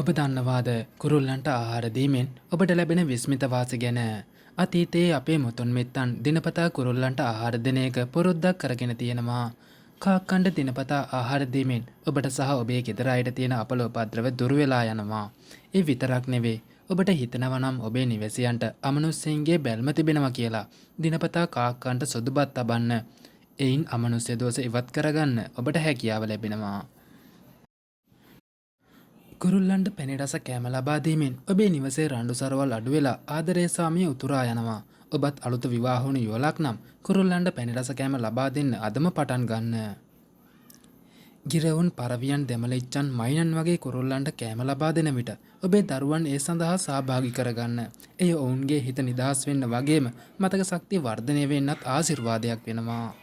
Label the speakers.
Speaker 1: ඔබ දන්නවාද කුරුල්ලන්ට ආහාර දීමෙන් ඔබට ලැබෙන විස්මිත වාසි ගැන? අතීතයේ අපේ මුතුන් මිත්තන් දිනපතා කුරුල්ලන්ට ආහාර දෙන එක පුරුද්දක් කරගෙන තියෙනවා. කාක්කන්ට දිනපතා ආහාර දීමෙන් ඔබට සහ ඔබේ ගෙදර අයට තියෙන අපල උපද්‍රව දුර වෙලා යනවා. ඒ විතරක් නෙවෙයි, ඔබට හිතනවා නම් ඔබේ නිවැසියන්ට අමනුෂ්‍යයන්ගේ බැල්ම තිබෙනවා කියලා දිනපතා කාක්කන්ට සුදුබත් තබන්න. එයින් අමනුෂ්‍ය දෝෂ ඉවත් කරගන්න ඔබට හැකියාව ලැබෙනවා. කුරුල්ලන්ට පැණි රස කෑම ලබා දීමෙන් ඔබේ නිවසේ රණ්ඩු සරවල් අඩු වෙලා ආදරය සාමිය උතුරා යනවා. ඔබත් අලුත විවාහ වුණු යුවලක් නම් කුරුල්ලන්ට පැණි රස කෑම ලබා දෙන්න අදම පටන් ගන්න. ගිරවුන්, පරවියන්, දෙමළෙච්චන්, මයිනන් වගේ කුරුල්ලන්ට කෑම ලබා දෙන විට ඔබේ දරුවන් ඒ සඳහා සහභාගී කරගන්න. එය ඔවුන්ගේ හිත නිදහස් වෙන්න වගේම මතක ශක්තිය වර්ධනය වෙන්නත් ආශිර්වාදයක් වෙනවා.